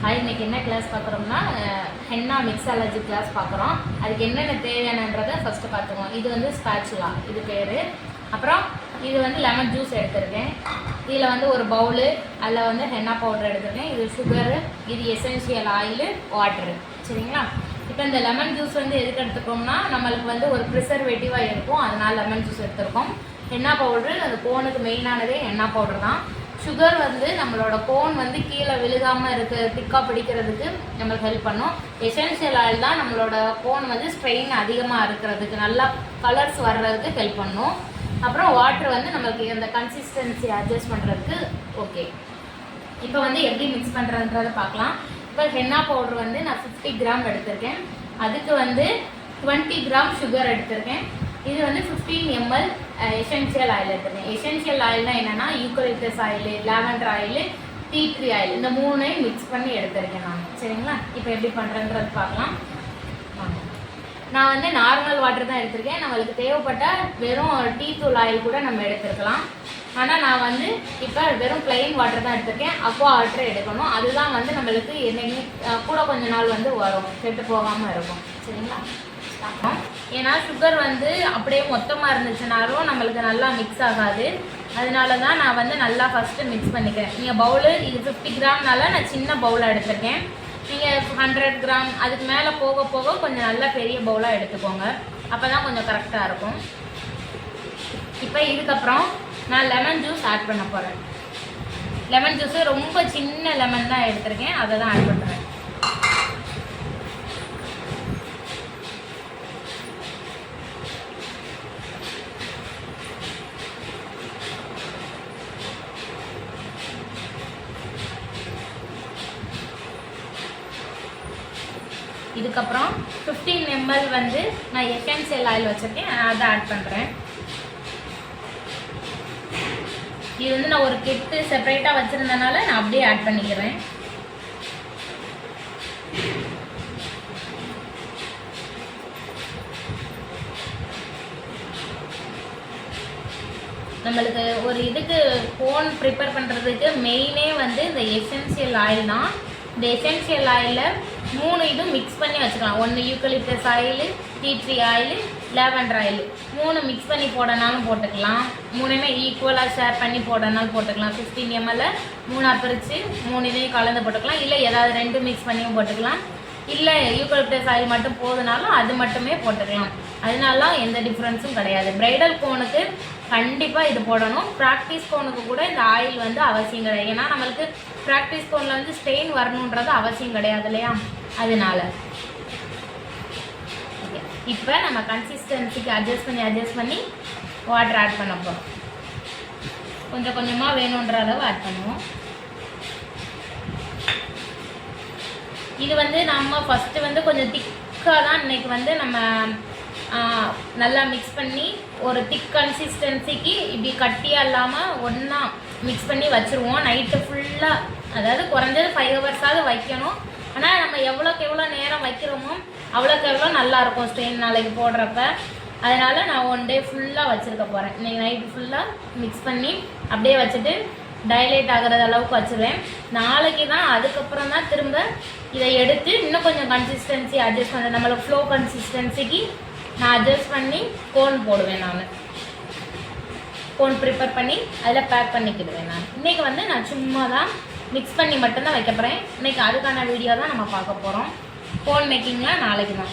Hi, இன்னைக்கு என்ன class பார்க்குறோம்னா henna mixology class பார்க்குறோம். அதுக்கு என்னென்ன தேவையானன்றதை ஃபஸ்ட்டு பார்த்துக்குவோம். இது வந்து ஸ்பாச்சுலா, இது பேர். அப்புறம் இது வந்து லெமன் ஜூஸ் எடுத்திருக்கேன். இதில் வந்து ஒரு பவுலு, அதில் வந்து ஹென்னா பவுடர் எடுத்திருக்கேன். இது சுகரு, இது எசென்ஷியல் ஆயிலு, வாட்ரு. சரிங்களா? இப்போ இந்த லெமன் ஜூஸ் வந்து எதுக்கு எடுத்துக்கோம்னா, நம்மளுக்கு வந்து ஒரு ப்ரிசர்வேட்டிவாக இருக்கும், அதனால் லெமன் ஜூஸ் எடுத்துருக்கோம். ஹென்னா பவுட்ரு அந்த கோனுக்கு மெயினானதே ஹென்னா பவுடர் தான். சுகர் வந்து நம்மளோட கோன் வந்து கீழே விழுகாமல் திக்காக பிடிக்கிறதுக்கு நம்மளுக்கு ஹெல்ப் பண்ணும். எசென்ஷியல் ஆயில் தான் நம்மளோட கோன் வந்து ஸ்ட்ரெயின் அதிகமாக இருக்கிறதுக்கு, நல்லா கலர்ஸ் வர்றதுக்கு ஹெல்ப் பண்ணும். அப்புறம் வாட்டர் வந்து நம்மளுக்கு அந்த கன்சிஸ்டன்சி அட்ஜஸ்ட் பண்ணுறதுக்கு ஓகே. இப்போ வந்து எப்படி மிக்ஸ் பண்ணுறதுன்றதை பார்க்கலாம். இப்போ ஹென்னா பவுடர் வந்து நான் 50 கிராம் எடுத்திருக்கேன். அதுக்கு வந்து 20 கிராம் சுகர் எடுத்திருக்கேன். இது வந்து 15 ml எசென்ஷியல் ஆயில் எடுத்துருக்கேன். எசென்ஷியல் ஆயில்னால் என்னென்னா eucalyptus oil, lavender oil, tea tree oil, இந்த மூணையும் மிக்ஸ் பண்ணி எடுத்திருக்கேன் நான். சரிங்களா? இப்போ எப்படி பண்ணுறேன்றது பார்க்கலாம். நான் வந்து நார்மல் வாட்டர் தான் எடுத்திருக்கேன். நம்மளுக்கு தேவைப்பட்டால் வெறும் டீ தூள் ஆயில் கூட நம்ம எடுத்துருக்கலாம். ஆனால் நான் வந்து இப்போ வெறும் பிளெயின் வாட்டர் தான் எடுத்திருக்கேன். அக்வா வாட்டர் எடுக்கணும். அதுதான் வந்து நம்மளுக்கு என்னைக்கு கூட கொஞ்ச நாள் வந்து வரும், கெட்டு போகாமல் இருக்கும். சரிங்களா? ஏன்னா சுகர் வந்து அப்படியே மொத்தமாக இருந்துச்சுனாலும் நம்மளுக்கு நல்லா மிக்ஸ் ஆகாது. அதனால தான் நான் வந்து நல்லா ஃபஸ்ட்டு மிக்ஸ் பண்ணிக்கிறேன். நீங்கள் பவுலு இது 50 கிராம்னால நான் சின்ன பவுலாக எடுத்திருக்கேன். நீங்கள் 100 கிராம் அதுக்கு மேலே போக போக கொஞ்சம் நல்லா பெரிய பவுலாக எடுத்துக்கோங்க. அப்போ தான் கொஞ்சம் கரெக்டாக இருக்கும். இப்போ இதுக்கப்புறம் நான் லெமன் ஜூஸ் ஆட் பண்ண போகிறேன். லெமன் ஜூஸு ரொம்ப சின்ன லெமன் தான் எடுத்திருக்கேன், அதை தான் ஆட் பண்ணுறேன். இதுக்கப்புறம் 15 ml வந்து நான் எசென்ஷியல் ஆயில் வச்சுருக்கேன், அதை ஆட் பண்ணுறேன். இது வந்து நான் ஒரு கிட்டு செப்பரேட்டாக வச்சுருந்தனால நான் அப்படியே ஆட் பண்ணிக்கிறேன். நம்மளுக்கு ஒரு இதுக்கு கோன் ப்ரிப்பேர் பண்ணுறதுக்கு மெயினே வந்து இந்த எசென்ஷியல் ஆயில் தான். இந்த எசென்ஷியல் ஆயிலில் 3 இதுவும் மிக்ஸ் பண்ணி வச்சுக்கலாம். 1 eucalyptus oil, tea tree oil, lavender oil, 3 mix பண்ணி போடனாலும் போட்டுக்கலாம். 3மே ஈக்குவலாக ஷேர் பண்ணி போடனாலும் போட்டுக்கலாம். 15 ml 3 பிரித்து 3 இதையும் கலந்து போட்டுக்கலாம். இல்லை ஏதாவது 2 மிக்ஸ் பண்ணியும் போட்டுக்கலாம். இல்லை யூக்கலிப்டஸ் ஆயில் மட்டும் போதுனாலும் அது மட்டுமே போட்டுக்கலாம். அதனால எந்த டிஃப்ரென்ஸும் கிடையாது. பிரைடல் கோனுக்கு கண்டிப்பாக இது போடணும். ப்ராக்டிஸ் கோனுக்கு கூட இந்த ஆயில் வந்து அவசியம் கிடையாது. ஏன்னா நம்மளுக்கு ப்ராக்டிஸ் கோனில் வந்து ஸ்டெயின் வரணுன்றது அவசியம் கிடையாது இல்லையா? அதனால இப்போ நம்ம கன்சிஸ்டன்சிக்கு அட்ஜஸ்ட் பண்ணி வாட்டர் ஆட் பண்ண போகிறோம். கொஞ்சம் கொஞ்சமாக வேணுன்ற அளவு ஆட் பண்ணுவோம். இது வந்து நம்ம ஃபஸ்ட்டு வந்து கொஞ்சம் திக்காக தான் இன்றைக்கி வந்து நம்ம நல்லா மிக்ஸ் பண்ணி ஒரு திக் கன்சிஸ்டன்சிக்கு இப்படி கட்டியாக இல்லாமல் ஒன்றா மிக்ஸ் பண்ணி வச்சுருவோம். நைட்டு ஃபுல்லாக, அதாவது குறைஞ்சது 5 ஹவர்ஸாவது வைக்கணும். ஆனால் நம்ம எவ்வளோக்கு எவ்வளோ நேரம் வைக்கிறோமோ அவ்வளோக்கு எவ்வளோ நல்லாயிருக்கும் ஸ்டெயின் நாளைக்கு போடுறப்ப. அதனால் நான் 1 டே ஃபுல்லாக வச்சுருக்க போகிறேன். இன்றைக்கி நைட்டு ஃபுல்லாக மிக்ஸ் பண்ணி அப்படியே வச்சுட்டு டைலேட் ஆகிற அளவுக்கு வச்சுருவேன். நாளைக்கு தான் அதுக்கப்புறம் தான் திரும்ப இதை எடுத்து இன்னும் கொஞ்சம் கன்சிஸ்டன்சி அட்ஜஸ்ட் பண்ணுறேன். நம்மளுக்கு ஃப்ளோ கன்சிஸ்டன்சிக்கு நான் அட்ஜஸ்ட் பண்ணி கோன் போடுவேன். நான் கோன் ப்ரிப்பேர் பண்ணி அதில் பேக் பண்ணிக்கிடுவேன். இன்றைக்கி வந்து நான் சும்மா தான் மிக்ஸ் பண்ணி மட்டும்தான் வைக்க போகிறேன். இன்றைக்கி அதுக்கான வீடியோ தான் நம்ம பார்க்க போகிறோம். கோன் மேக்கிங்கில் நாளைக்கு தான்.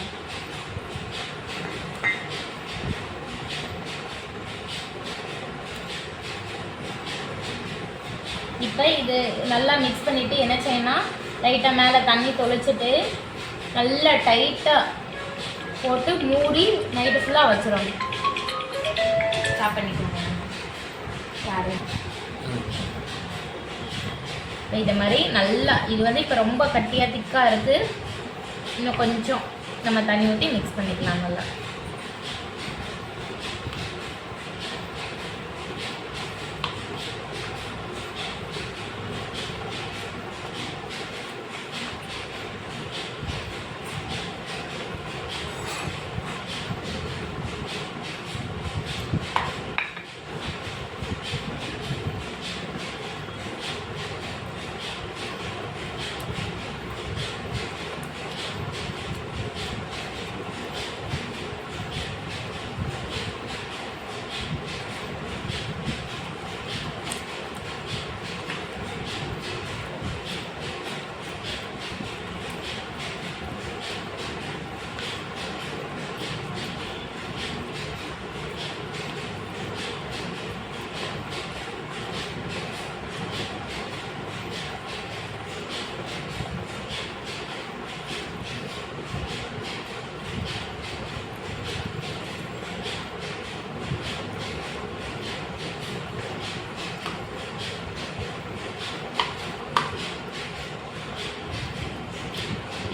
இப்போ இது நல்லா மிக்ஸ் பண்ணிவிட்டு என்ன செய்யணும், லைட்டாக மேலே தண்ணி தொளிச்சிட்டு நல்லா டைட்டாக போட்டு மூடி நைட்டு ஃபுல்லாக வச்சிடணும். ஸ்டாப் பண்ணிக்கோங்க. யாரு இது மாதிரி நல்லா, இது வந்து இப்போ ரொம்ப கட்டியாக திக்காக இருக்குது. இன்னும் கொஞ்சம் நம்ம தண்ணி ஊற்றி மிக்ஸ் பண்ணிக்கலாம் நல்லா.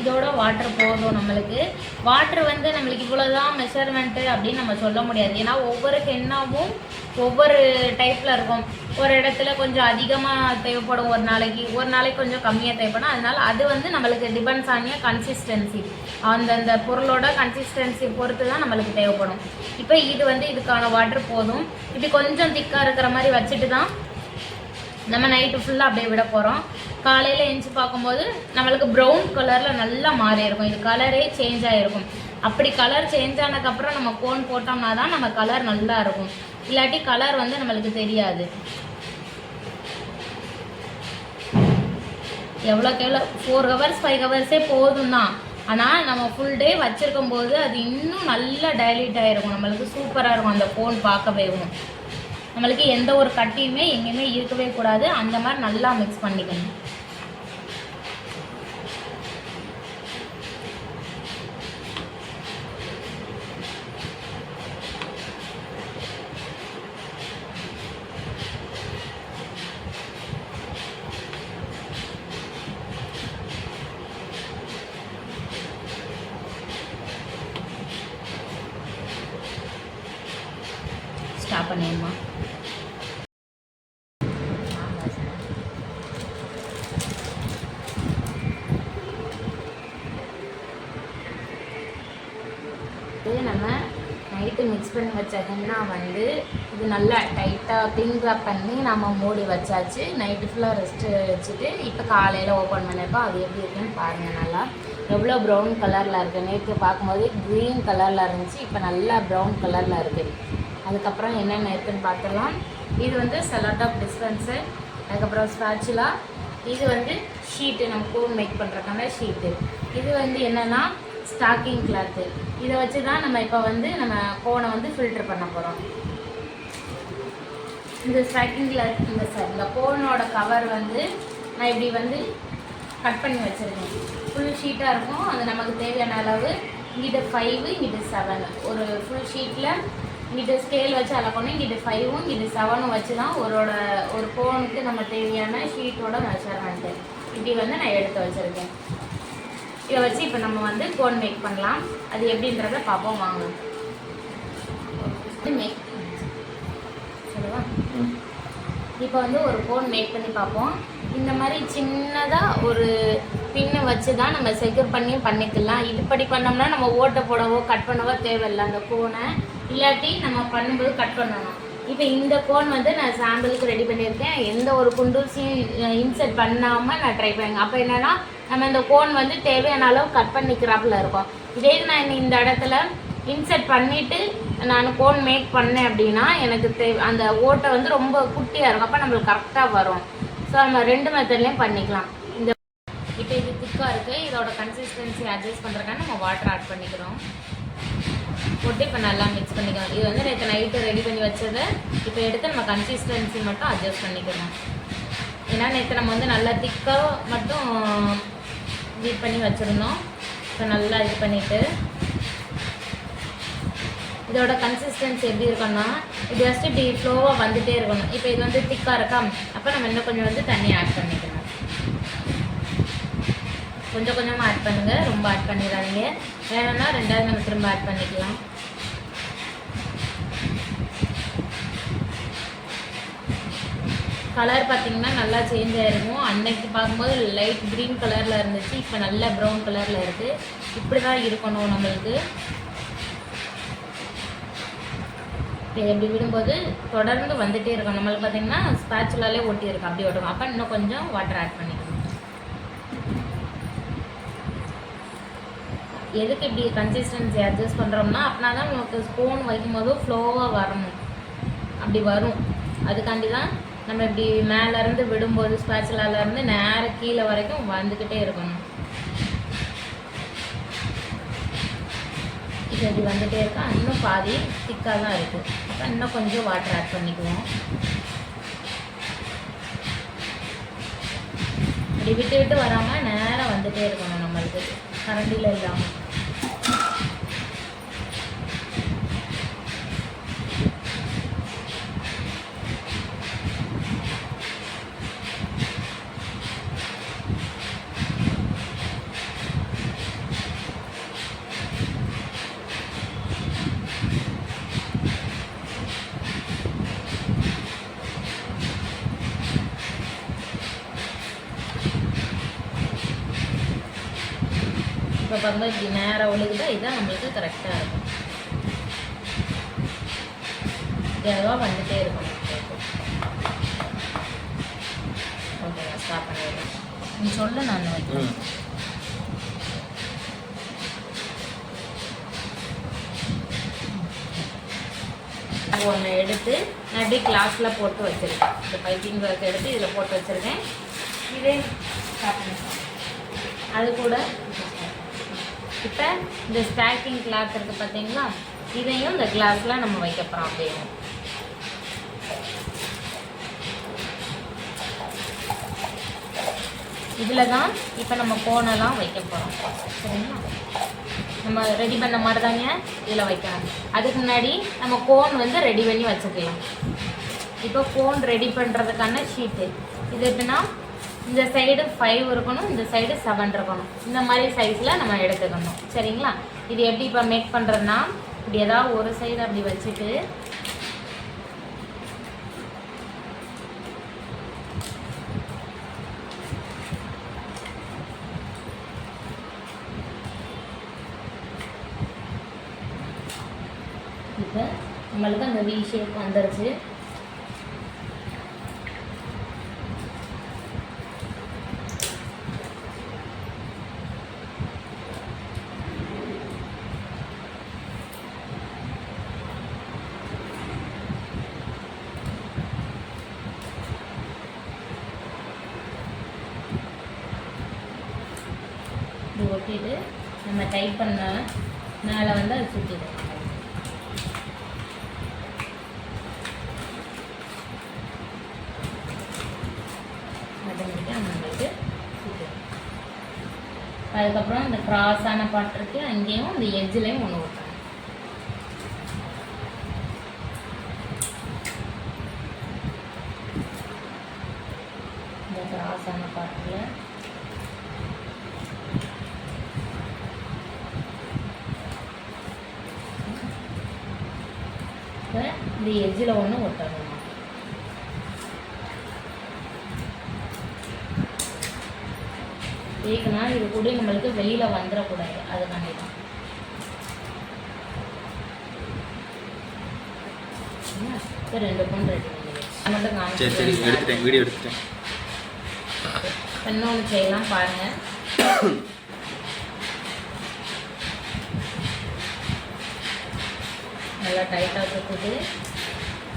இதோட வாட்டர் போதும் நம்மளுக்கு. வாட்டர் வந்து நம்மளுக்கு இவ்வளோதான் மெஷர்மெண்ட்டு அப்படின்னு நம்ம சொல்ல முடியாது. ஏன்னா ஒவ்வொரு ஹென்னாவும் ஒவ்வொரு டைப்பில் இருக்கும். ஒரு இடத்துல கொஞ்சம் அதிகமாக தேவைப்படும், ஒரு நாளைக்கு கொஞ்சம் கம்மியாக தேவைப்படும். அதனால் அது வந்து நம்மளுக்கு டிபெண்ட்ஸ் ஆனிய கன்சிஸ்டன்சி, அந்தந்த பொருளோட கன்சிஸ்டன்சி பொறுத்து தான் நம்மளுக்கு தேவைப்படும். இப்போ இது வந்து இதுக்கான வாட்டர் போதும். இப்படி கொஞ்சம் திக்காக இருக்கிற மாதிரி வச்சுட்டு தான் நம்ம நைட்டு ஃபுல்லாக அப்படியே விட போகிறோம். காலையில் எழுந்துச்சி பார்க்கும்போது நம்மளுக்கு ப்ரௌன் கலரில் நல்லா மாறி இருக்கும். இது கலரே சேஞ்ச் ஆகிருக்கும். அப்படி கலர் சேஞ்ச் ஆனதுக்கப்புறம் நம்ம கோன் போட்டோம்னா தான் நம்ம கலர் நல்லா இருக்கும். இல்லாட்டி கலர் வந்து நம்மளுக்கு தெரியாது. எவ்வளோக்கு எவ்வளோ 4 ஹவர்ஸ் 5 ஹவர்ஸே போதும் தான். ஆனால் நம்ம ஃபுல் டே வச்சுருக்கும் போது அது இன்னும் நல்லா டைல்யூட் ஆகிருக்கும். நம்மளுக்கு சூப்பராக இருக்கும் அந்த கோன் பார்க்கவே. நம்மளுக்கு எந்த ஒரு கட்டியுமே எங்கேயுமே இருக்கவே கூடாது. அந்த மாதிரி நல்லா மிக்ஸ் பண்ணிக்கணும். ஸ்டாப் பண்ணிடுமா? நம்ம நைட்டு மிக்ஸ் பண்ணி வச்ச ஹென்னா வந்து இது நல்லா டைட்டாக க்ளீன் பண்ணி நம்ம மூடி வச்சாச்சு. நைட்டு ஃபுல்லாக ரெஸ்ட்டு வச்சுட்டு இப்போ காலையில் ஓப்பன் பண்ணியிருக்கோம். அது எப்படி இருக்குன்னு பாருங்கள். நல்லா எவ்வளோ ப்ரௌன் கலரில் இருக்குது. நேற்று பார்க்கும்போது க்ரீன் கலரில் இருந்துச்சு, இப்போ நல்லா ப்ரௌன் கலரில் இருக்குது. அதுக்கப்புறம் என்னென்ன இருக்குதுன்னு பார்த்துடலாம். இது வந்து செலோடாப் டிஸ்பென்சர், அதுக்கப்புறம் ஸ்பாச்சுலா, இது வந்து ஷீட்டு, நம்ம கோன் மேக் பண்ணுறதுக்கான ஷீட்டு. இது வந்து என்னென்னா ஸ்டாக்கிங் கிளாத்து. இதை வச்சு தான் நம்ம இப்போ வந்து நம்ம கோனை வந்து ஃபில்டர் பண்ண போகிறோம். இந்த ஸ்டாக்கிங் கிளாத் இந்த கோனோட கவர் வந்து நான் இப்படி வந்து கட் பண்ணி வச்சுருக்கேன். ஃபுல் ஷீட்டாக இருக்கும். அது நமக்கு தேவையான அளவு. இங்கிட்ட 5, இங்கிட்ட 7. ஒரு ஃபுல் ஷீட்டில் இங்கிட்ட ஸ்கேல் வச்சு அளக்கணும். இங்கிட்ட 5ம் இங்கிட்ட 7ம் வச்சு தான் ஒரு கோனுக்கு நம்ம தேவையான ஷீட்டோட மெஷர்மெண்ட்டு இப்படி வந்து நான் எடுத்து வச்சுருக்கேன். இதை வச்சு இப்போ நம்ம வந்து கோன் மேக் பண்ணலாம். அது எப்படின்றத பார்ப்போம் வாங்க. மேக் சொல்லுவா. இப்போ வந்து ஒரு கோன் மேக் பண்ணி பார்ப்போம். இந்த மாதிரி சின்னதாக ஒரு பின்னு வச்சு தான் நம்ம செக்யூர் பண்ணிக்கலாம். இப்படி பண்ணோம்னா நம்ம ஓட்டை போடவோ கட் பண்ணவோ தேவையில்லை அந்த கோனை. இல்லாட்டி நம்ம பண்ணும்போது கட் பண்ணணும். இப்போ இந்த கோன் வந்து நான் சாம்பிளுக்கு ரெடி பண்ணியிருக்கேன். எந்த ஒரு குண்டூசியும் இன்சர்ட் பண்ணாமல் நான் ட்ரை பண்ணுங்க. அப்போ என்னென்னா நம்ம இந்த கோன் வந்து தேவையான அளவு கட் பண்ணிக்கிறாப்புல இருக்கும். இதே நான் இந்த இடத்துல இன்சர்ட் பண்ணிவிட்டு நான் கோன் மேக் பண்ணேன் அப்படின்னா எனக்கு அந்த ஓட்டை வந்து ரொம்ப குட்டியாக இருக்கும். அப்போ நம்மளுக்கு கரெக்டாக வரும். ஸோ நம்ம 2 மெத்தட்லேயும் பண்ணிக்கலாம். இந்த இப்போ இது திக்காக இருக்குது. இதோட கன்சிஸ்டன்சி அட்ஜஸ்ட் பண்ணுறதுக்கான நம்ம வாட்டர் ஆட் பண்ணிக்கிறோம். போட்டு இப்போ நல்லா மிக்ஸ் பண்ணிக்கலாம். இது வந்து நேற்று நைட்டு ரெடி பண்ணி வச்சதை இப்போ எடுத்து நம்ம கன்சிஸ்டன்சி மட்டும் அட்ஜஸ்ட் பண்ணிக்கலாம். ஏன்னா நேற்று நம்ம வந்து நல்லா திக்காக மட்டும் ஹீட் பண்ணி வச்சுருந்தோம். இப்போ நல்லா இது பண்ணிவிட்டு இதோட கன்சிஸ்டன்சி எப்படி இருக்குன்னா இது ஜஸ்ட் இப்படி ஃப்ளோவாக வந்துகிட்டே இருக்கணும். இப்போ இது வந்து திக்காக இருக்கா, அப்போ நம்ம இன்னும் கொஞ்சம் வந்து தண்ணி ஆட் பண்ணிக்கணும். கொஞ்சம் கொஞ்சமாக ஆட் பண்ணுங்கள், ரொம்ப ஆட் பண்ணிடாதீங்க. வேணும்னா 2வது நம்ம திரும்ப ஆட் பண்ணிக்கலாம். கலர் பார்த்திங்கன்னா நல்லா சேஞ்ச் ஆகிருக்கும். அன்னைக்கு பார்க்கும்போது லைட் க்ரீன் கலரில் இருந்துச்சு, இப்போ நல்லா ப்ரௌன் கலரில் இருக்குது. இப்படி தான் இருக்கணும் நம்மளுக்கு. இப்படி விடும்போது தொடர்ந்து வந்துகிட்டே இருக்கும். நம்மளுக்கு பார்த்திங்கன்னா ஸ்பேச்சுலாலே ஒட்டி இருக்கும், அப்படி ஓட்டும். அப்போ இன்னும் கொஞ்சம் வாட்டர் ஆட் பண்ணிக்கணும். எதுக்கு இப்படி கன்சிஸ்டன்சி அட்ஜஸ்ட் பண்ணுறோம்னா அப்படின்னா தான் நமக்கு ஸ்பூன் வைக்கும்போது ஃப்ளோவாக வரணும். அப்படி வரும். அதுக்காண்டி தான் நம்ம இப்படி மேலேருந்து விடும்போது ஸ்பேச்சுலாலேருந்து நேராக கீழே வரைக்கும் வந்துக்கிட்டே இருக்கணும். இது இப்படி வந்துகிட்டே இருக்கா. இன்னும் பாதி திக்காக தான் இருக்குது. அப்போ இன்னும் கொஞ்சம் வாட்டர் ஆட் பண்ணிக்குவோம். இப்படி விட்டு விட்டு வராமல் நேராக வந்துகிட்டே இருக்கணும் நம்மளுக்கு, கரண்டியில் இல்லாமல். இப்போ பாருங்க இப்படி நேராக ஒழுகுதா, இதுதான் நம்மளுக்கு கரெக்டாக இருக்கும். இதுவாக வந்துகிட்டே இருக்கணும். ஓகே, ஸ்டாப் பண்ணிடுறேன். நீ சொல்ல நான் வைக்கிறேன். ஒன்று எடுத்து நான் அப்படியே கிளாஸில் போட்டு வச்சுருக்கேன். இந்த பைப்பிங் ஒர்க் எடுத்து இதில் போட்டு வச்சுருக்கேன். இதே ஸ்டாப் பண்ணிக்கலாம். அது கூட இப்போ இந்த ஸ்டாக்கிங் கிளாத் இருக்குது பார்த்தீங்களா, இதையும் இந்த கிளாஸில் நம்ம வைக்க போகிறோம். அப்படியே இதில் தான் இப்போ நம்ம கோனெல்லாம் வைக்க போகிறோம். சரிங்களா, நம்ம ரெடி பண்ண மாதிரி தாங்க இதில் வைக்கலாம். அதுக்கு முன்னாடி நம்ம கோன் வந்து ரெடி பண்ணி வச்சுக்கலாம். இப்போ கோன் ரெடி பண்ணுறதுக்கான ஷீட்டு இது எப்படின்னா, இந்த சைடு 5 இருக்கணும், இந்த சைடு 7 இருக்கணும். இந்த மாதிரி சைஸில் நம்ம எடுத்துக்கணும். சரிங்களா, இது எப்படி இப்போ மேக் பண்ணுறதுன்னா, இப்படி ஏதாவது ஒரு சைடு அப்படி வச்சுட்டு இப்போ நம்மளுக்கு அந்த வி ஷேப் வந்துருச்சு. இது ஒட்டிட்டு நம்ம டைப் பண்ண மேலே வந்து அது சுற்றிடும். அதுக்கப்புறம் இந்த கிராஸான பாட்டு இருக்குது, அங்கேயும் இந்த எட்ஜ்லேயும் ஒன்று விட்டுறேன். இந்த கிராஸான பாட்டில் இப்போ இந்த எட்ஜில் ஒன்று ஒட்டணும். ஏன்னா இது கூட நம்மளுக்கு வெளியில் வந்துடக்கூடாது, அதுக்காண்டி தான். இப்போ 2 பவுன் ரெடி பண்ணிடுவேன். மட்டும் காமிச்சு வீடியோ எடுத்துட்டேன். இன்னொன்று செய்யலாம் பாருங்கள். நல்லா டைட்டாக சுற்றிட்டு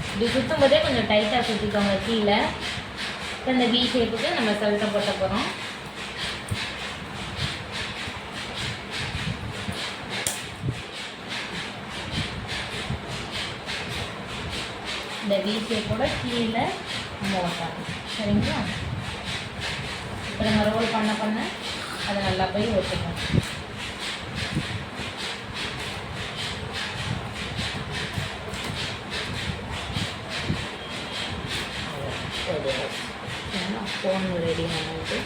இப்படி சுற்றும் போதே கொஞ்சம் டைட்டாக சுற்றிக்கோங்க கீழே. இப்போ இந்த வி ஷேப்புக்கு நம்ம சல்ட்டை போட்ட போகிறோம். இந்த வி ஷேப்போட கீழே நம்ம ஒட்டணும். சரிங்களா, இப்போ நம்ம ரோல் பண்ண அதை நல்லா போய் ஒட்டுக்கணும். ஃபோன் ரெடி பண்ணிட்டு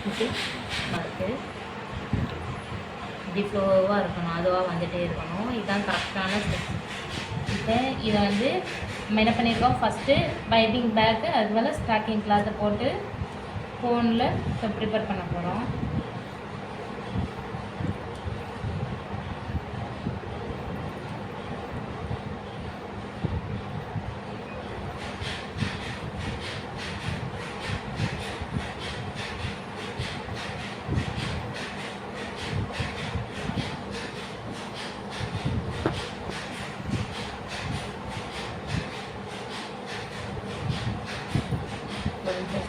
ஓகே இருக்குது. இப்படி ஃப்ளோவாக இருக்கணும், அதுவாக வந்துகிட்டே இருக்கணும். இதுதான் கரெக்டான ஸ்டெப். இப்போ இதை வந்து நம்ம என்ன பண்ணியிருக்கோம், ஃபஸ்ட்டு பைப்பிங் பேக்கு அது மேலே ஸ்டாக்கிங் கிளாத்தை போட்டு ஃபோனில் இப்போ ப்ரிப்பேர் பண்ண போகிறோம்.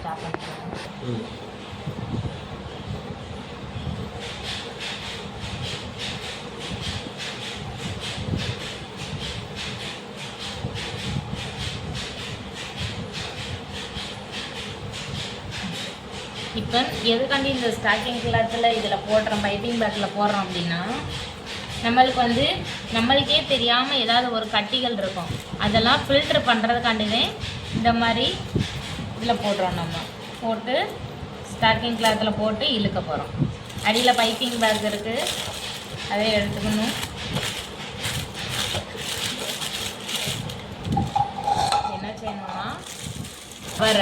ஸ்டாப் பண்ணுறோம். இப்போ எதுக்காண்டி இந்த ஸ்டாக்கிங் கிளாத்தில் இதில் போடுறோம், பைப்பிங் பேக்கில் போடுறோம் அப்படின்னா, நம்மளுக்கு வந்து நம்மளுக்கே தெரியாமல் ஏதாவது ஒரு கட்டிகள் இருக்கும், அதெல்லாம் ஃபில்ட்ரு பண்ணுறதுக்காண்டிதான் இந்த மாதிரி இதில் போடுறோம். நம்ம போட்டு ஸ்டாக்கிங் கிளாத்தில் போட்டு இழுக்க போகிறோம். அடியில் பைப்பிங் பேக் இருக்குது, அதை எடுத்துக்கணும். என்ன செய்யணும்னா வர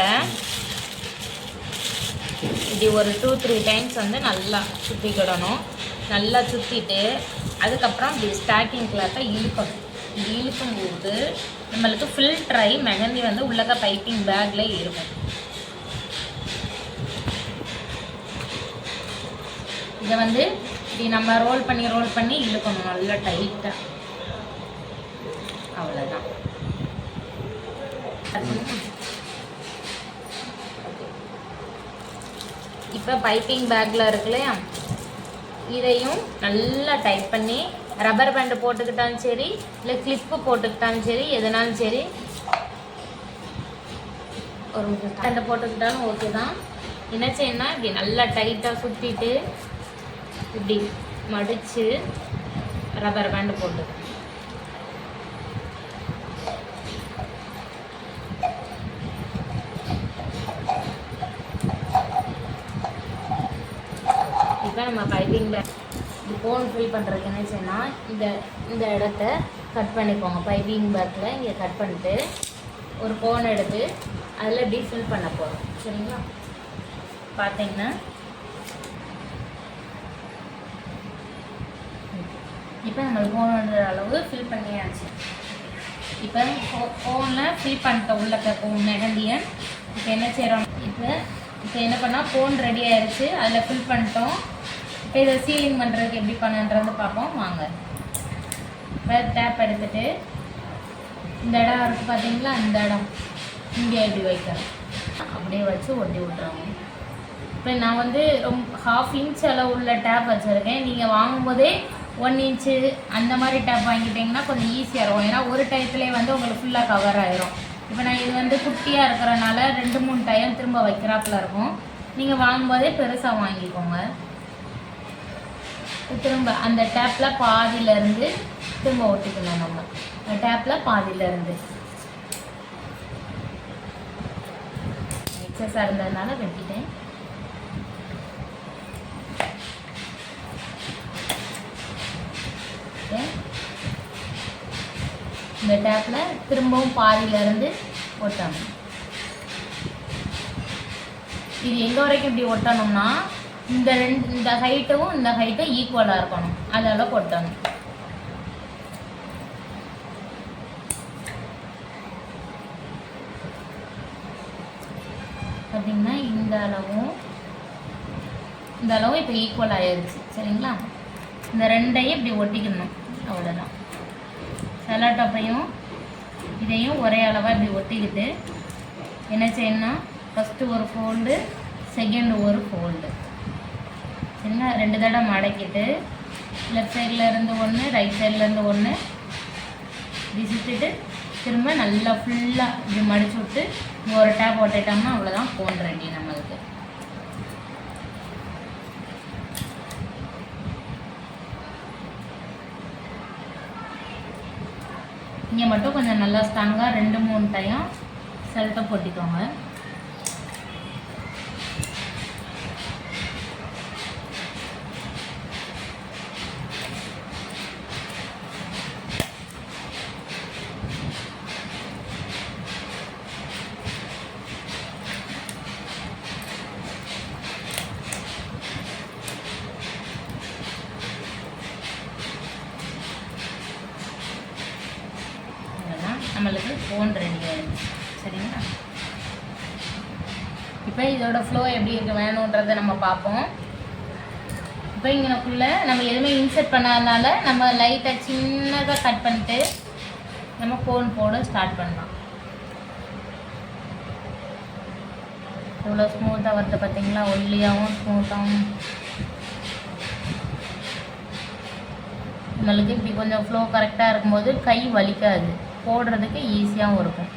இப்படி ஒரு 2-3 டைம்ஸ் வந்து நல்லா சுற்றிக்கிடணும். நல்லா சுற்றிட்டு அதுக்கப்புறம் இப்படி ஸ்டாக்கிங் கிளாத்தை இழுக்கணும். இப்படி இழுக்கும்போது நம்மளுக்கு ஃபில்ட்ராகி மெஹந்தி வந்து உள்ளக்க பைப்பிங் பேக்கில் இருக்கும். இதை வந்து இப்படி நம்ம ரோல் பண்ணி இழுக்கணும் நல்லா டைட்டாக. அவ்வளோதான். இப்போ பைப்பிங் பேக்கில் இருக்கு இல்லையா, இதையும் நல்லா டைட் பண்ணி ரப்பர் பேண்டு போட்டுக்கிட்டாலும் சரி, இல்லை கிளிப்பு போட்டுக்கிட்டாலும் சரி, எதுனாலும் சரி, ஒரு பேண்டை போட்டுக்கிட்டாலும் ஓகே தான். என்ன செய்யணும்னா இப்படி நல்லா டைட்டாக சுற்றிட்டு இப்படி மடித்து ரப்பர் பேண்டு போட்டு இப்போ நம்ம பைப்பிங் பேக் கோன் ஃபில் பண்ணுறதுக்கு என்ன செய்யணும், இந்த இடத்த கட் பண்ணிக்கோங்க. பைப்பிங் பேக்கில் இங்கே கட் பண்ணிட்டு ஒரு கோன் எடுத்து அதில் இப்படி ஃபில் பண்ண போகிறோம். சரிங்களா? பார்த்தீங்கன்னா இப்போ நம்மளுக்கு கோன் அளவு ஃபில் பண்ணியாச்சு. இப்போ கோனில் ஃபில் பண்ணிட்ட உள்ள மெஹந்தியை இப்போ என்ன செய்கிறோம், இப்போ என்ன பண்ணால் கோன் ரெடி ஆயிடுச்சு, அதில் ஃபில் பண்ணிட்டோம். இப்போ இதை சீலிங் பண்ணுறதுக்கு எப்படி பண்ணுன்றது பார்ப்போம் வாங்க. இப்போ டேப் எடுத்துகிட்டு இந்த இடம் இருக்குது பார்த்தீங்களா, இந்த இடம் இங்கே எப்படி வைக்கிறோம், அப்படியே வச்சு ஒட்டி விட்றோம். இப்போ நான் வந்து ரொம்ப 1/2 இன்ச் அளவு உள்ள டேப் வச்சுருக்கேன். நீங்கள் வாங்கும்போதே 1 இன்ச்சு அந்த மாதிரி டேப் வாங்கிட்டிங்கன்னா கொஞ்சம் ஈஸியாக இருக்கும். ஏன்னா ஒரு டயத்துலேயே வந்து உங்களுக்கு ஃபுல்லாக கவர் ஆகிரும். இப்போ நான் இது வந்து குட்டியாக இருக்கிறனால 2-3 டைம் திரும்ப வைக்கிறாப்புல இருக்கும். நீங்கள் வாங்கும்போதே பெருசாக வாங்கிக்கோங்க. திரும்ப அந்த டேப்பில் பாதியிலேருந்து திரும்ப ஒட்டிக்கணும். நம்ம டேப்பில் பாதியிலேருந்து எக்ஸஸாக இருந்ததுனால வெட்டிட்டேன். இந்த டேப்பில் திரும்பவும் பாதியிலேருந்து ஒட்டணும். இது எங்கே வரைக்கும் இப்படி ஒட்டணும்னா இந்த ஹைட்டும் இந்த ஹைட்டும் ஈக்குவலாக இருக்கணும், அதெல்லாம் ஒட்டணும். பார்த்தீங்கன்னா இந்த அளவும் இப்போ ஈக்குவல் ஆகிடுச்சு. சரிங்களா? இந்த ரெண்டையும் இப்படி ஒட்டிக்கணும். அவ்வளோதான். செலோடேப்பையும் இதையும் ஒரே அளவாக இப்படி ஒட்டிக்கிட்டு என்ன செய்யணும்னா ஃபஸ்ட்டு ஒரு ஃபோல்டு, செகண்ட் ஒரு ஃபோல்டு. சரிங்களா? 2 தடவை மடக்கிட்டு லெஃப்ட் சைடில் இருந்து ஒன்று, ரைட் சைடில் இருந்து ஒன்று இப்படி சுற்றிட்டு திரும்ப நல்லா ஃபுல்லாக இப்படி மடிச்சு விட்டு ஒரு டேப் போட்டுட்டோம்னா அவ்வளோதான், கோன் ரெடி நம்மளுக்கு. இங்கே மட்டும் கொஞ்சம் நல்லா ஸ்ட்ராங்காக 2-3 டைம் செல்ட்டை போட்டிக்கோங்க. நம்மளுக்கு கோன் ரெடி ஆகிடுச்சு. சரிங்களா? இப்போ இதோட ஃப்ளோ எப்படி இருக்கு வேணுன்றதை நம்ம பார்ப்போம். இப்போ இங்கனக்குள்ளே நம்ம எதுவுமே இன்சர்ட் பண்ணாதனால நம்ம லைட்டாக சின்னதாக கட் பண்ணிட்டு நம்ம கோன் போட ஸ்டார்ட் பண்ணலாம். எவ்வளோ ஸ்மூத்தாக வருது பார்த்தீங்களா? ஒல்லியாகவும் ஸ்மூத்தாகவும். நம்மளுக்கு இப்படி கொஞ்சம் ஃப்ளோ கரெக்டாக இருக்கும்போது கை வலிக்காது, போடுறதுக்கு ஈஸியாகவும் இருக்கும்.